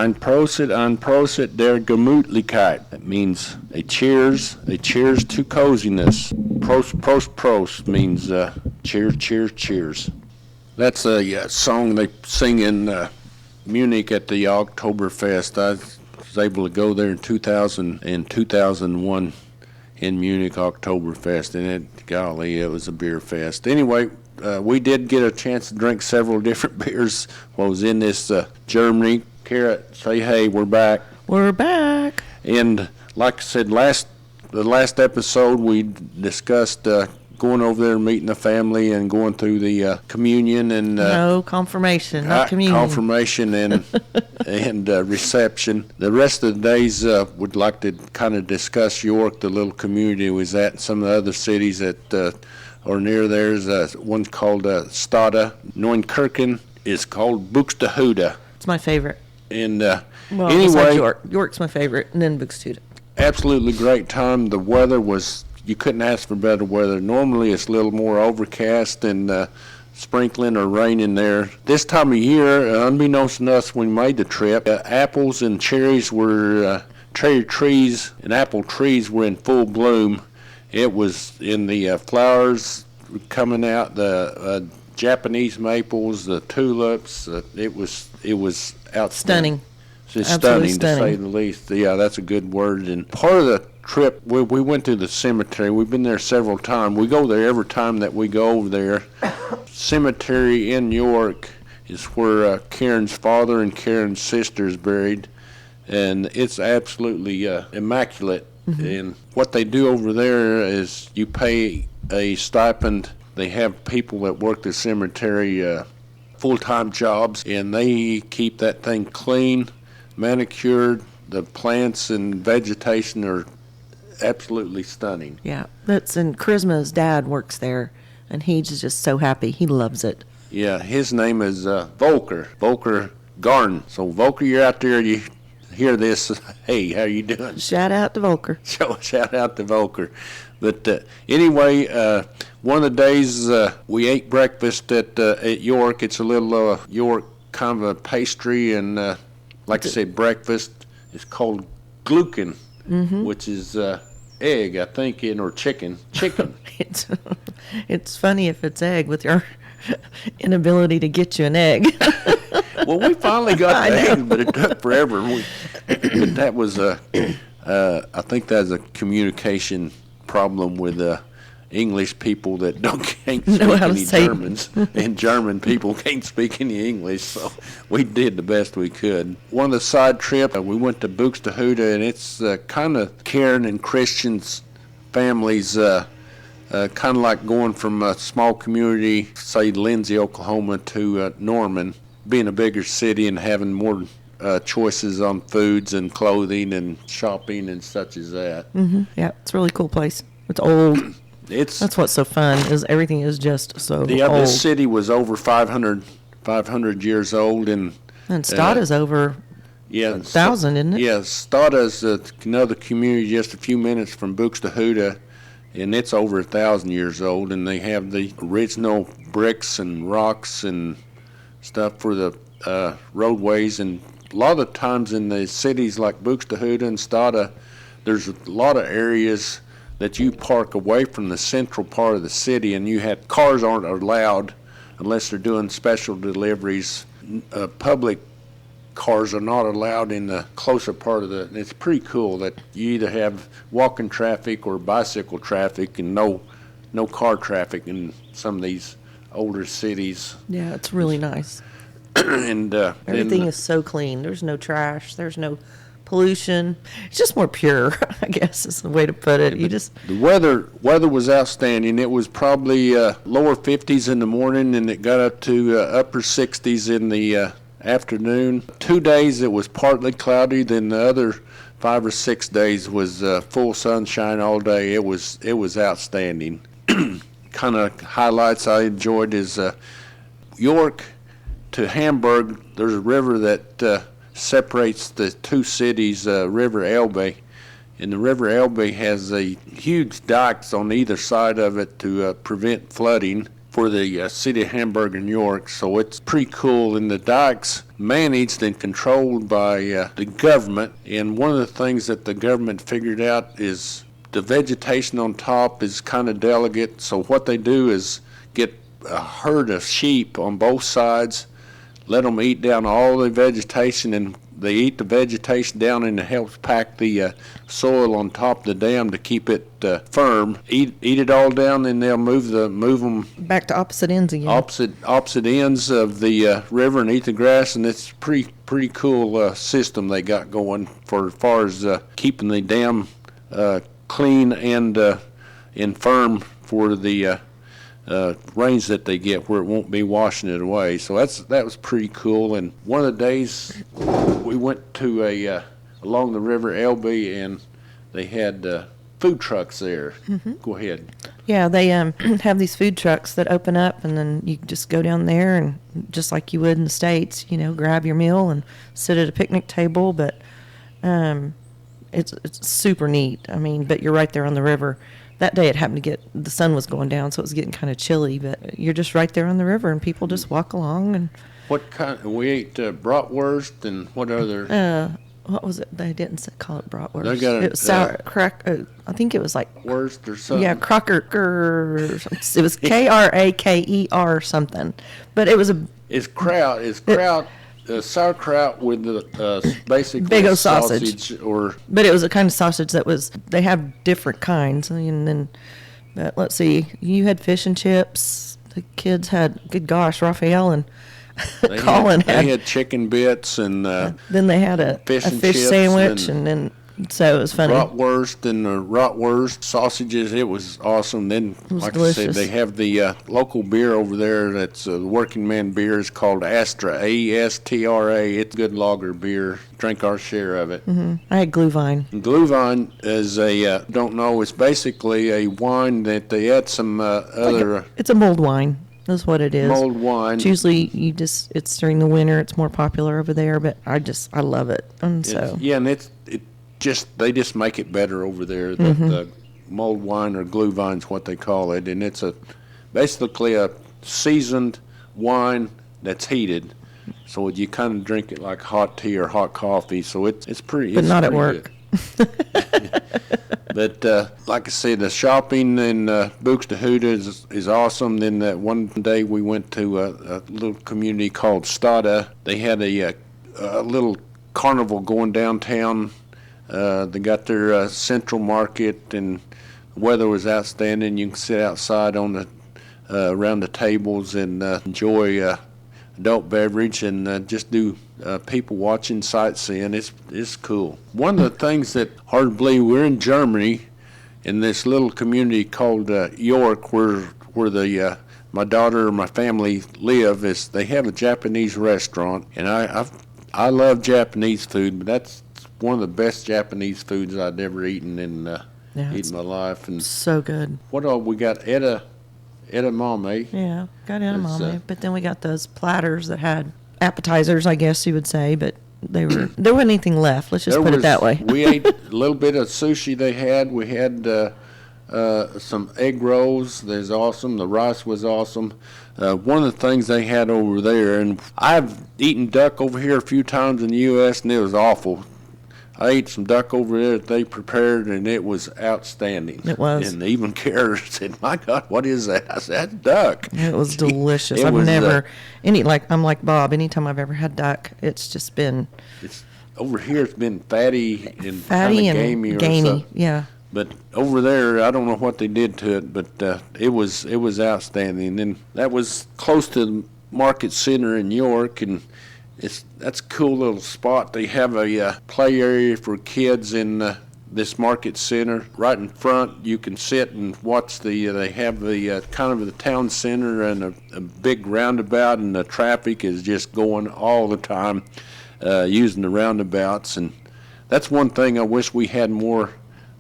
Ein Prosit der Gemütlichkeit. That means a cheers to coziness. Prost means cheers. That's a song they sing in Munich at the Oktoberfest. I was able to go there in 2000 and 2001 in Munich Oktoberfest, and it was a beer fest. Anyway, we did get a chance to drink several different beers while I was in this Germany. Carrot, say hey, we're back. We're back. And like I said, the last episode we discussed going over there and meeting the family and going through the communion and no confirmation, not communion. Confirmation and and reception. The rest of the days would like to kind of discuss York, the little community we was at, and some of the other cities that are near there. There's one called Stade. Neunkirchen is called Buxtehude. It's my favorite. And anyway, York's my favorite, and then Buxtehude. Absolutely great time. The weather was, you couldn't ask for better weather. Normally it's a little more overcast and sprinkling or raining there. This time of year, unbeknownst to us when we made the trip, apples and cherries were, cherry trees and apple trees were in full bloom. It was in the flowers coming out, the Japanese maples, the tulips. It was outstanding. Stunning. Just stunning, to say the least. Yeah, that's a good word. And part of the trip, we went to the cemetery. We've been there several times. We go there every time that we go over there. Cemetery in York is where Karen's father and Karen's sister is buried, and it's absolutely immaculate. Mm-hmm. And what they do over there is you pay a stipend. They have people that work the cemetery full-time jobs, and they keep that thing clean, manicured. The plants and vegetation are absolutely stunning. Yeah, and Charisma's dad works there, and he's just so happy. He loves it. Yeah, his name is Volker Garn. So Volker, you're out there, you hear this, hey, how you doing? Shout out to Volker. Shout out to Volker. But anyway, one of the days we ate breakfast at York. It's a little York kind of a pastry, and like I said, breakfast. It's called Glucken, mm-hmm. which is egg, I think, or chicken. It's funny if it's egg with your inability to get you an egg. Well, we finally got the egg, but it took forever. But that was I think that's a communication problem with English people that can't speak any Germans, and German people can't speak any English, so we did the best we could. One of the side trips, we went to Buxtehude, and it's kind of Karen and Christian's families, kind of like going from a small community, say Lindsay, Oklahoma, to Norman, being a bigger city and having more choices on foods and clothing and shopping and such as that. Mm-hmm. Yeah, it's a really cool place. It's old. That's what's so fun, is everything is just so old. This city was over 500 years old. And Stade is over 1,000, isn't it? Yeah, Stade is another community just a few minutes from Buxtehude, and it's over 1,000 years old, and they have the original bricks and rocks and stuff for the roadways. And a lot of times in the cities like Buxtehude and Stade, there's a lot of areas that you park away from the central part of the city, and cars aren't allowed unless they're doing special deliveries. Public cars are not allowed in the closer part of the. It's pretty cool that you either have walking traffic or bicycle traffic, and no car traffic in some of these older cities. Yeah, it's really nice. And everything is so clean. There's no trash. There's no pollution. It's just more pure, I guess is the way to put it. The weather was outstanding. It was probably lower 50s in the morning, and it got up to upper 60s in the afternoon. 2 days it was partly cloudy. Then the other 5 or 6 days was full sunshine all day. It was outstanding. Kind of highlights I enjoyed is York to Hamburg. There's a river that separates the two cities, River Elbe, and the River Elbe has a huge dikes on either side of it to prevent flooding for the city of Hamburg, New York. So it's pretty cool. And the dike's managed and controlled by the government. And one of the things that the government figured out is the vegetation on top is kind of delicate. So what they do is get a herd of sheep on both sides, let them eat down all the vegetation, and they eat the vegetation down, and it helps pack the soil on top of the dam to keep it firm. Eat it all down, and they'll move them Back to opposite ends again. opposite ends of the river and eat the grass, and it's pretty cool system they got going for as far as keeping the dam clean and firm for the rains that they get, where it won't be washing it away. So that was pretty cool. And one of the days we went to along the River Elbe, and they had food trucks there. Go ahead. Yeah, they have these food trucks that open up, and then you can just go down there and just like you would in the States, grab your meal and sit at a picnic table. But it's super neat. I mean, but you're right there on the river. That day it happened to the sun was going down, so it was getting kind of chilly, but you're just right there on the river, and people just walk along. And What kind? We ate bratwurst, and what other? what was it? They didn't call it bratwurst. They got it was sour crack. I think it was like Wurst or something. yeah, Crocker. It was Kraker or something, but it was a It's kraut. It's kraut. Sauerkraut with basically Big a old sausage. or But it was a kind of sausage that was, they have different kinds. And then, but let's see, you had fish and chips. The kids had, good gosh, Raphael and Colin they had chicken bits and then they had a fish and fish chips sandwich. And then, so it was funny. bratwurst and rotwurst sausages. It was awesome. Then, was like I delicious. said, they have the local beer over there. That's the working man beer. Is called Astra, Astra. It's good lager beer. Drink our share of it. I had Glühwein. Glühwein is don't know, it's basically a wine that they add some other It's a mulled wine. That's what it is. mulled wine. It's usually it's during the winter. It's more popular over there, but I love it. And so Yeah, and they just make it better over there. The mulled wine or Glühwein's what they call it, and it's basically a seasoned wine that's heated. So you kind of drink it like hot tea or hot coffee. So it's pretty. but it's not at pretty work. good. But like I said, the shopping in Buxtehude is awesome. Then that one day we went to a little community called Stada. They had a little carnival going downtown. They got their central market, and the weather was outstanding. You can sit outside on the around the tables and enjoy adult beverage and just do people watching, sightseeing. It's cool. One of the things that hard to believe, we're in Germany in this little community called York, where the my daughter and my family live. Is they have a Japanese restaurant, and I love Japanese food, but that's one of the best Japanese foods I'd ever eaten in my life. And So good. what all we got? Edamame. Yeah, got It's, edamame. But then we got those platters that had appetizers, I guess you would say, but there wasn't anything left. Let's just put it that way. We ate a little bit of sushi they had. We had some egg rolls. That's awesome. The rice was awesome. One of the things they had over there, and I've eaten duck over here a few times in the U.S., and it was awful. I ate some duck over there that they prepared, and it was outstanding. It was. And even Kara said, "My God, what is that?" I said, "That's duck." It was delicious. It I've was, never I'm like Bob. Anytime I've ever had duck, it's just been It's over here. It's been fatty and fatty kind and of gamey or gamey. something. Yeah. But over there, I don't know what they did to it, but it was outstanding. And that was close to the market center in York, and that's a cool little spot. They have a play area for kids in this market center. Right in front, you can sit and watch they have the kind of the town center and a big roundabout, and the traffic is just going all the time using the roundabouts. And that's one thing I wish we had more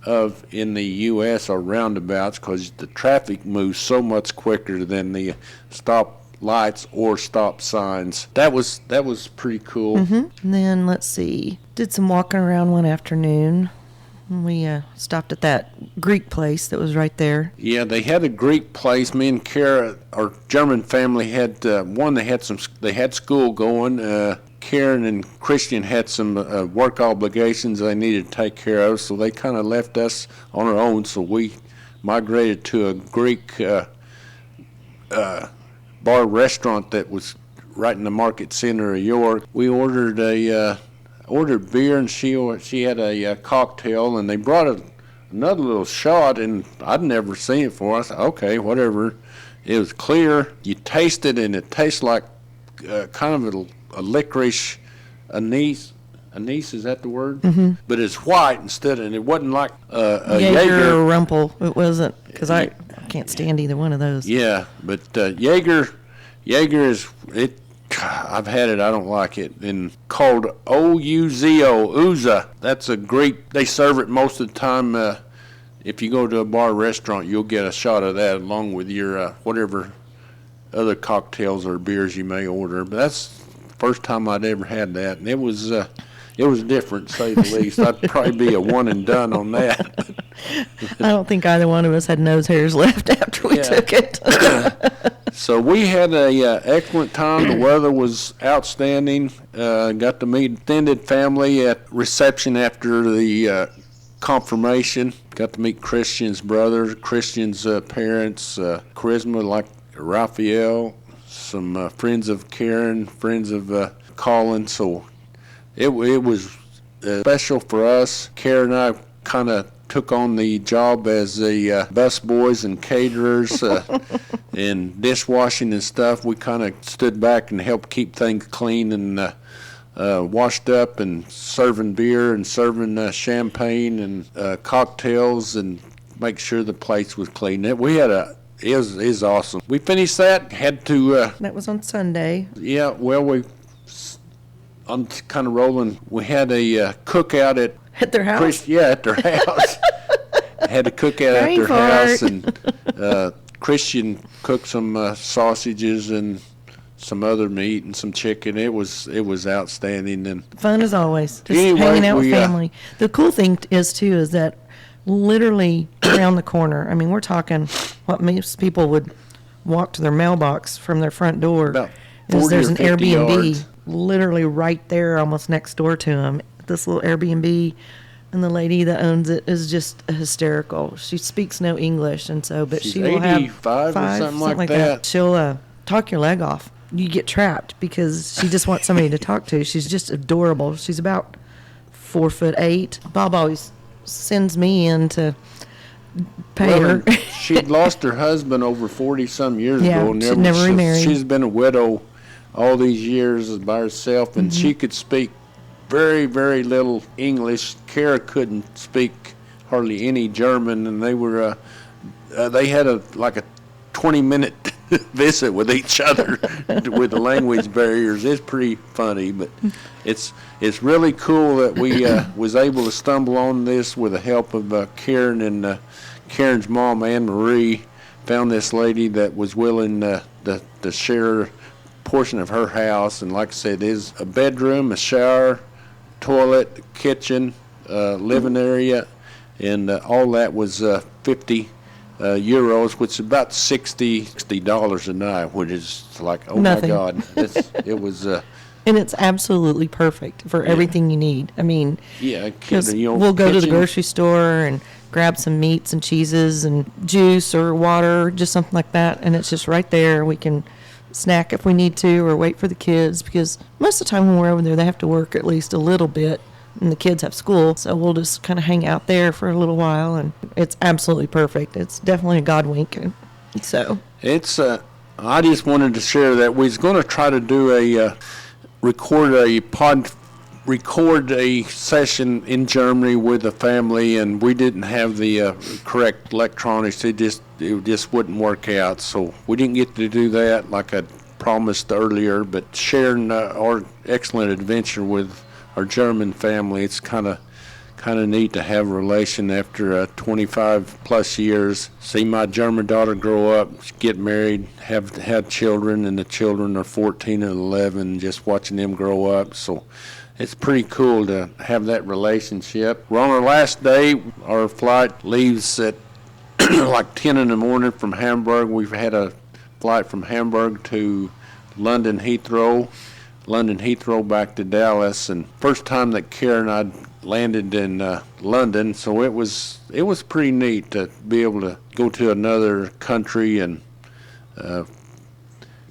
of in the U.S. are roundabouts, because the traffic moves so much quicker than the stop lights or stop signs. That was pretty cool. And then let's see. Did some walking around one afternoon. We stopped at that Greek place that was right there. Yeah, they had a Greek place. Me and Kara, our German family, had one. They had school going. Karen and Christian had some work obligations they needed to take care of, so they kind of left us on our own. So we migrated to a Greek bar restaurant that was right in the market center of York. We ordered beer, and she had a cocktail, and they brought another little shot, and I'd never seen it before. I said, okay, whatever. It was clear. You taste it, and it tastes like kind of a licorice anise. Anise, is that the word? Mm-hmm. But it's white instead, and it wasn't like a Jaeger or Rumpel. It wasn't, because I can't stand either one of those. Yeah, but Jaeger is it. I've had it. I don't like it. And called Ouzo. That's a Greek. They serve it most of the time. If you go to a bar or restaurant, you'll get a shot of that along with your whatever other cocktails or beers you may order. But that's the first time I'd ever had that, and it was different, to say the least. I'd probably be a one and done on that. I don't think either one of us had nose hairs left after we took it. So we had a excellent time. The weather was outstanding. Got to meet extended family at reception after the confirmation. Got to meet Christian's brothers, Christian's parents, Charisma, like Raphael, some friends of Karen, friends of Colin. So it was special for us. Karen and I kind of took on the job as the bus boys and caterers and dishwashing and stuff. We kind of stood back and helped keep things clean and washed up, and serving beer and serving champagne and cocktails, and make sure the place was clean. It was awesome. We finished that. Had to. That was on Sunday. Yeah. Well, I'm kind of rolling. We had a cookout at their house. At their house. Had a cookout at their house, and Christian cooked some sausages and some other meat and some chicken. It was outstanding and fun as always. Just hanging out with family. The cool thing is that literally around the corner. I mean, we're talking what most people would walk to their mailbox from their front door. About 40 there's or an 50 Airbnb yards. Literally right there, almost next door to them. This little Airbnb, and the lady that owns it is just hysterical. She speaks no English, and so She's she will have 85 or something like that. She'll talk your leg off. You get trapped because she just wants somebody to talk to. She's just adorable. She's about 4'8". Bob always sends me in to pay her. She'd lost her husband over 40-some years ago. She'd never remarried. She's been a widow all these years by herself, and she could speak very, very little English. Kara couldn't speak hardly any German, and they had a 20-minute visit with each other with the language barriers. It's pretty funny, but it's really cool that we was able to stumble on this with the help of Karen and Karen's mom, Anne Marie, found this lady that was willing to share a portion of her house. And like I said, there's a bedroom, a shower, toilet, kitchen, living area, and all that was 50 euros, which is about $60 a night, which is like, oh Nothing. my God, it was. And it's absolutely perfect for everything you need. I mean, because we'll go to the grocery store and grab some meats and cheeses and juice or water, just something like that, and it's just right there. We can snack if we need to, or wait for the kids, because most of the time when we're over there, they have to work at least a little bit, and the kids have school, so we'll just kind of hang out there for a little while, and it's absolutely perfect. It's definitely a God wink. So it's I just wanted to share that we was going to try to do record a session in Germany with a family, and we didn't have the correct electronics. It just wouldn't work out, so we didn't get to do that like I promised earlier. But sharing our excellent adventure with our German family, it's kind of neat to have a relation after 25 plus years. See my German daughter grow up, get married, have children, and the children are 14 and 11. Just watching them grow up, so it's pretty cool to have that relationship. We're on our last day. Our flight leaves at like 10 in the morning from Hamburg. We've had a flight from Hamburg to London Heathrow back to Dallas, and first time that Karen and I landed in London, so it was pretty neat to be able to go to another country. And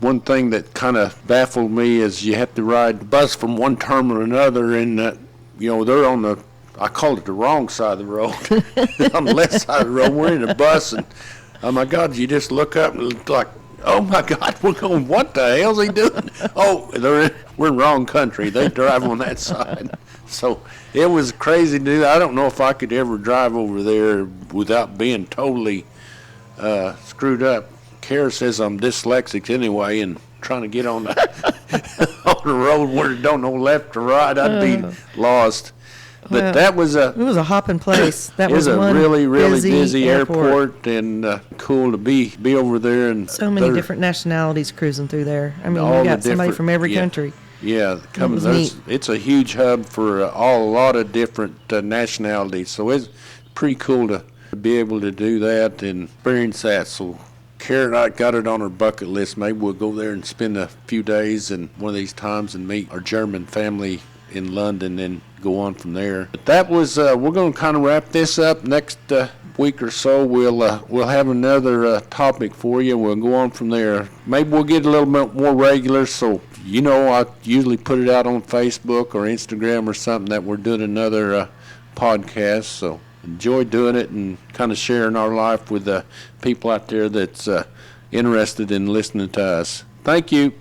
one thing that kind of baffled me is you have to ride the bus from one terminal to another, and they're on the, I called it the wrong side of the road, on the left side of the road. We're in a bus, and oh my God, you just look up and it's like, oh my God, we're going, what the hell's he doing? Oh, we're in the wrong country. They drive on that side. So it was crazy to do. I don't know if I could ever drive over there without being totally screwed up. Kara says I'm dyslexic anyway, and trying to get on the, on the road where you don't know left or right, I'd be lost. But Well, that was It was a hopping place. That it was a one really, really busy airport. airport, and cool to be over there. And So many there- different nationalities cruising through there. I mean, all you the got somebody different- from every yeah. country. Yeah, coming. was neat. It's a huge hub for a lot of different nationalities. So it's pretty cool to be able to do that and experience that. So Kara and I got it on our bucket list. Maybe we'll go there and spend a few days and one of these times and meet our German family in London and go on from there. But that was we're going to kind of wrap this up. Next week or so we'll have another topic for you. We'll go on from there. Maybe we'll get a little bit more regular. So I usually put it out on Facebook or Instagram or something that we're doing another podcast. So enjoy doing it and kind of sharing our life with the people out there that's interested in listening to us. Thank you.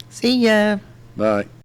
See ya. Bye.